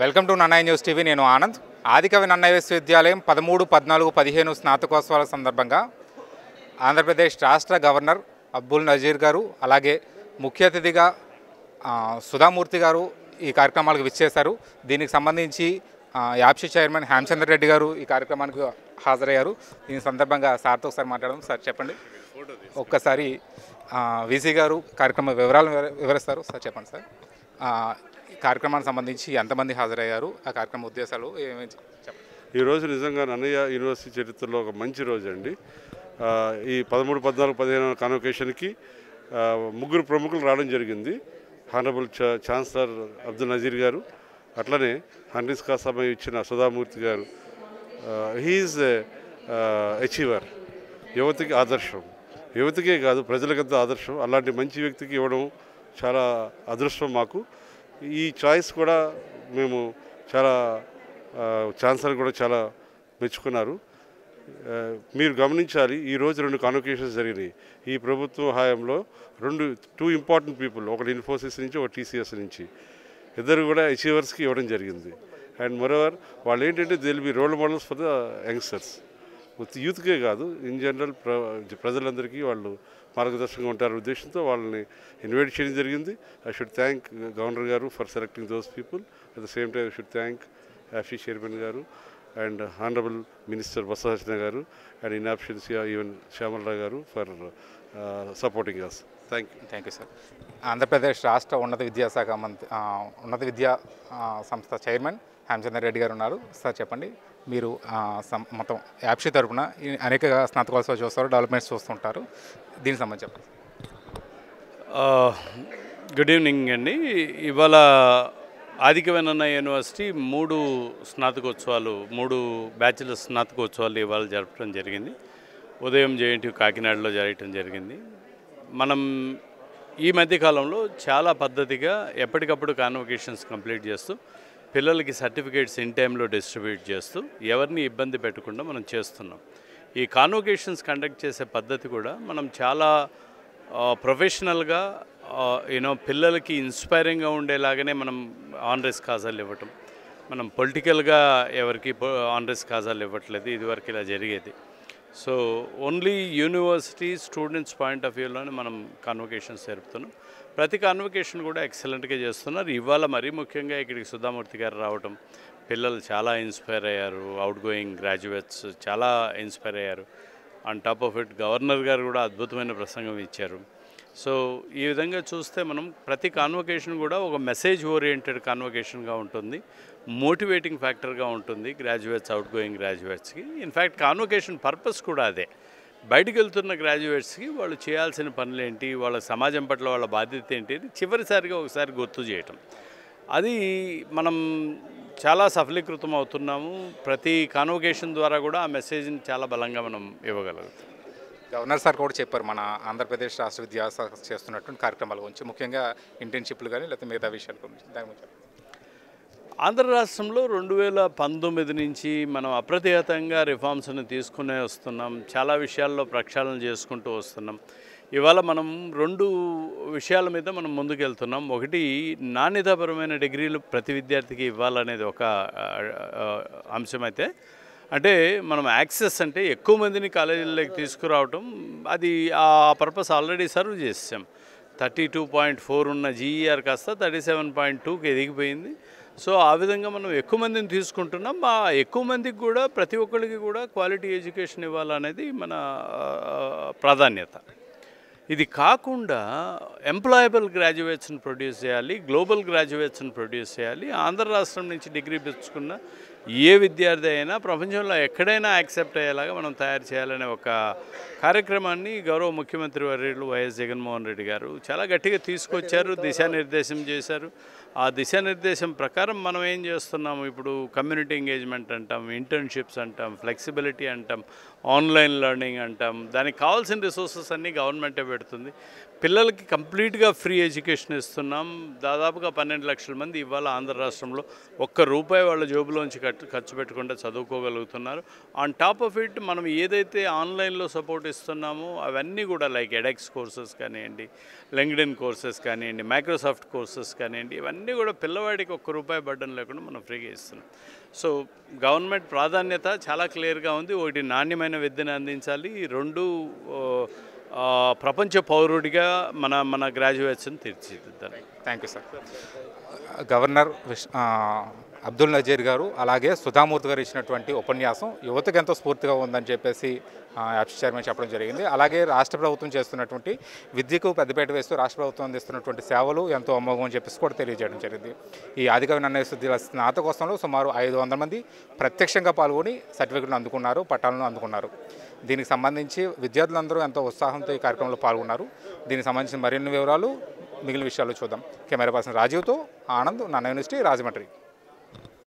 Welcome to Nannaya news TV. నేను ఆనంద్. ఆదికవి నన్నయ్య విశ్వవిద్యాలయం 13, 14, 15 స్నాతకోత్సవాల సందర్భంగా ఆంధ్రప్రదేశ్ రాష్ట్ర గవర్నర్ అబ్దుల్ నజీర్ గారు, అలాగే ముఖ్య అతిథిగా సుధామూర్తి గారు ఈ కార్యక్రమాలకు విచ్చేశారు. దీనికి సంబంధించి యాప్షి చైర్మన్ హేమచంద్ర రెడ్డి గారు ఈ కార్యక్రమానికి హాజరయ్యారు. దీని సందర్భంగా సార్తో ఒకసారి మాట్లాడదాం. సార్ చెప్పండి, ఒక్కసారి వీసీ గారు కార్యక్రమ వివరాలు వివరిస్తారు. సార్ చెప్పండి సార్, కార్యక్రమానికి సంబంధించి ఎంతమంది హాజరయ్యారు, ఆ కార్యక్రమ ఉద్దేశాలు ఏమేమి చెప్పండి. ఈరోజు నిజంగా నన్నయ్య యూనివర్సిటీ చరిత్రలో ఒక మంచి రోజు అండి. ఈ 13, 14, 15 కాన్వకేషన్కి ముగ్గురు ప్రముఖులు రావడం జరిగింది. హానరబుల్ ఛాన్సలర్ అబ్దుల్ నజీర్ గారు, అట్లనే హండ్రీస్ కాసామై ఇచ్చిన సుధామూర్తి గారు. హీఈస్ అచీవర్, యువతికి ఆదర్శం. యువతికే కాదు, ప్రజలకంతా ఆదర్శం. అలాంటి మంచి వ్యక్తికి ఇవ్వడం చాలా అదృష్టం మాకు. ఈ చాయిస్ కూడా మేము చాలా ఛాన్సలర్ కూడా చాలా మెచ్చుకున్నారు. మీరు గమనించాలి, ఈరోజు 2 కాన్వకేషన్స్ జరిగినాయి ఈ ప్రభుత్వ హయాంలో. 2 ఇంపార్టెంట్ పీపుల్, ఒకటి ఇన్ఫోసిస్ నుంచి, ఒక టీసీఎస్ నుంచి, ఇద్దరు కూడా అచీవర్స్కి ఇవ్వడం జరిగింది. అండ్ మోరోవర్ వాళ్ళు ఏంటంటే they will be role models for the youngsters. యూత్కే కాదు, ఇన్ జనరల్ ప్రజలందరికీ వాళ్ళు మార్గదర్శకంగా ఉంటారు ఉద్దేశంతో వాళ్ళని ఇన్వైట్ చేయడం జరిగింది. I should thank governor garu for selecting those people. At the same time I should thank యాప్షి chairman garu and honourable minister Basavaraja garu and in absentia even Shyamalarao garu for supporting us. Thank you sir. Andhra Pradesh రాష్ట్ర ఉన్నత విద్యా సంస్థ చైర్మన్ హేమచంద్ర రెడ్డి గారు ఉన్నారు. Sir చెప్పండి, మీరు మొత్తం యాప్షి తరఫున అనేక స్నాతకోత్సవాలు చూస్తారు, డెవలప్మెంట్స్ చూస్తుంటారు, దీనికి సంబంధించి చెప్పండి. గుడ్ ఈవినింగ్ అండి. ఇవాళ ఆదికవి నన్నయ్య యూనివర్సిటీ 3 స్నాతకోత్సవాలు, 3 బ్యాచిలర్స్ స్నాతకోత్సవాలు ఇవాళ జరపడం జరిగింది. ఉదయం జేఎన్టీ కాకినాడలో జరగటం జరిగింది. మనం ఈ మధ్యకాలంలో చాలా పద్ధతిగా ఎప్పటికప్పుడు కాన్వకేషన్స్ కంప్లీట్ చేస్తూ పిల్లలకి సర్టిఫికేట్స్ ఇన్ టైంలో డిస్ట్రిబ్యూట్ చేస్తూ ఎవరిని ఇబ్బంది పెట్టకుండా మనం చేస్తున్నాం. ఈ కాన్వకేషన్స్ కండక్ట్ చేసే పద్ధతి కూడా మనం చాలా ప్రొఫెషనల్గా పిల్లలకి ఇన్స్పైరింగ్గా ఉండేలాగానే మనం ఆనరస్ కాజాలు ఇవ్వటం. మనం పొలిటికల్గా ఎవరికి ఆనరస్ కాజాలు ఇవ్వట్లేదు, ఇదివరకు ఇలా జరిగేది. So only university students point of వ్యూలోనే మనం కాన్వకేషన్స్ జరుపుతున్నాం. ప్రతి కాన్వకేషన్ కూడా ఎక్సలెంట్గా చేస్తున్నారు. ఇవాళ మరీ ముఖ్యంగా ఇక్కడికి సుధామూర్తి గారు రావటం, పిల్లలు చాలా ఇన్స్పైర్ అయ్యారు. అవుట్ గోయింగ్ గ్రాడ్యుయేట్స్ చాలా ఇన్స్పైర్ అయ్యారు. On top of it governor గారు కూడా అద్భుతమైన ప్రసంగం ఇచ్చారు. సో ఈ విధంగా చూస్తే మనం ప్రతి కాన్వకేషన్ కూడా ఒక మెసేజ్ ఓరియంటెడ్ కాన్వకేషన్గా ఉంటుంది, మోటివేటింగ్ ఫ్యాక్టర్గా ఉంటుంది గ్రాడ్యుయేట్స్, అవుట్ గోయింగ్ గ్రాడ్యుయేట్స్కి. ఇన్ఫ్యాక్ట్ కాన్వకేషన్ పర్పస్ కూడా అదే. బయటికి వెళ్తున్న గ్రాడ్యుయేట్స్కి వాళ్ళు చేయాల్సిన పనులేంటి, వాళ్ళ సమాజం పట్ల వాళ్ళ బాధ్యత ఏంటి అని చివరిసారిగా ఒకసారి గుర్తు చేయటం. అది మనం చాలా సఫలీకృతం అవుతున్నాము. ప్రతి కాన్వకేషన్ ద్వారా కూడా ఆ మెసేజ్ని చాలా బలంగా మనం ఇవ్వగలుగుతాం. గవర్నర్ సార్ కూడా చెప్పారు మన ఆంధ్రప్రదేశ్ రాష్ట్ర విద్యాశాఖ చేస్తున్నటువంటి కార్యక్రమాల గురించి, ముఖ్యంగా ఇంటర్న్షిప్లు కానీ లేకపోతే మిగతా విషయాల గురించి. దాని గురించి ఆంధ్ర రాష్ట్రంలో 2019 నుంచి మనం అప్రతిహతంగా రిఫార్మ్స్ని తీసుకునే వస్తున్నాం. చాలా విషయాల్లో ప్రక్షాళన చేసుకుంటూ వస్తున్నాం. ఇవాళ మనం 2 విషయాల మీద మనం ముందుకెళ్తున్నాం. ఒకటి, నాణ్యతాపరమైన డిగ్రీలు ప్రతి విద్యార్థికి ఇవ్వాలనేది ఒక అంశమైతే, అంటే మనం యాక్సెస్ అంటే ఎక్కువ మందిని కాలేజీల్లోకి తీసుకురావటం, అది ఆ పర్పస్ ఆల్రెడీ సర్వ్ చేసాం. 32.4 ఉన్న జీఈఆర్ కాస్త 37.2కి ఎదిగిపోయింది. సో ఆ విధంగా మనం ఎక్కువ మందిని తీసుకుంటున్నాం. ఆ ఎక్కువ మందికి కూడా ప్రతి ఒక్కరికి కూడా క్వాలిటీ ఎడ్యుకేషన్ ఇవ్వాలనేది మన ప్రాధాన్యత. ఇది కాకుండా ఎంప్లాయబుల్ గ్రాడ్యుయేట్స్ని ప్రొడ్యూస్ చేయాలి, గ్లోబల్ గ్రాడ్యుయేట్స్ని ప్రొడ్యూస్ చేయాలి. ఆంధ్ర రాష్ట్రం నుంచి డిగ్రీ తెచ్చుకున్న ఏ విద్యార్థి అయినా ప్రపంచంలో ఎక్కడైనా యాక్సెప్ట్ అయ్యేలాగా మనం తయారు చేయాలనే ఒక కార్యక్రమాన్ని గౌరవ ముఖ్యమంత్రి వర్యులు వైఎస్ జగన్మోహన్ రెడ్డి గారు చాలా గట్టిగా తీసుకొచ్చారు, దిశానిర్దేశం చేశారు. ఆ దిశానిర్దేశం ప్రకారం మనం ఏం చేస్తున్నాము, ఇప్పుడు కమ్యూనిటీ ఎంగేజ్మెంట్ అంటాం, ఇంటర్న్షిప్స్ అంటాం, ఫ్లెక్సిబిలిటీ అంటాం, ఆన్లైన్ లెర్నింగ్ అంటాం. దానికి కావాల్సిన రిసోర్సెస్ అన్నీ గవర్నమెంటే పెడుతుంది. పిల్లలకి కంప్లీట్గా ఫ్రీ ఎడ్యుకేషన్ ఇస్తున్నాం. దాదాపుగా 12 లక్షల మంది ఇవాళ ఆంధ్ర రాష్ట్రంలో ₹1 వాళ్ళ జోబులోంచి ఖర్చు పెట్టకుండా చదువుకోగలుగుతున్నారు. ఆన్ టాప్ ఆఫ్ ఇట్ మనం ఏదైతే ఆన్లైన్లో సపోర్ట్ ఇస్తున్నామో అవన్నీ కూడా లైక్ ఎడెక్స్ కోర్సెస్ కానివ్వండి, లింక్డ్ఇన్ కోర్సెస్ కానివ్వండి, మైక్రోసాఫ్ట్ కోర్సెస్ కానివ్వండి, ఇవన్నీ కూడా పిల్లవాడికి ₹1 బర్డన్ లేకుండా మనం ఫ్రీగా ఇస్తున్నాం. సో గవర్నమెంట్ ప్రాధాన్యత చాలా క్లియర్గా ఉంది. ఒకటి నాణ్యమైన విద్యను అందించాలి, రెండు ప్రపంచ పౌరుడిగా మన గ్రాడ్యుయేట్స్ని తీర్చిదిద్దాలి. Thank you sir. Governor Abdul Nazeer garu అలాగే సుధామూర్తి గారు ఇచ్చినటువంటి ఉపన్యాసం యువతకు ఎంతో స్ఫూర్తిగా ఉందని చెప్పేసి యాప్స్ చైర్మన్ చెప్పడం జరిగింది. అలాగే రాష్ట్ర ప్రభుత్వం చేస్తున్నటువంటి విద్యకు పెద్దపీట వేస్తూ రాష్ట్ర ప్రభుత్వం అందిస్తున్నటువంటి సేవలు ఎంతో అమోఘం అని చెప్పేసి కూడా తెలియజేయడం జరిగింది. ఈ ఆదికవి నన్నయ్య విశ్వవిద్యాలయ స్నాతకోత్సవంలో సుమారు 500 మంది ప్రత్యక్షంగా పాల్గొని సర్టిఫికెట్లు అందుకున్నారు, పట్టాలను అందుకున్నారు. దీనికి సంబంధించి విద్యార్థులందరూ ఎంతో ఉత్సాహంతో ఈ కార్యక్రమంలో పాల్గొన్నారు. దీనికి సంబంధించిన మరిన్ని వివరాలు మిగిలిన విషయాలు చూద్దాం. కెమెరా పర్సన్ రాజీవ్తో ఆనంద్, నన్నయ్య యూనివర్సిటీ, రాజమండ్రి.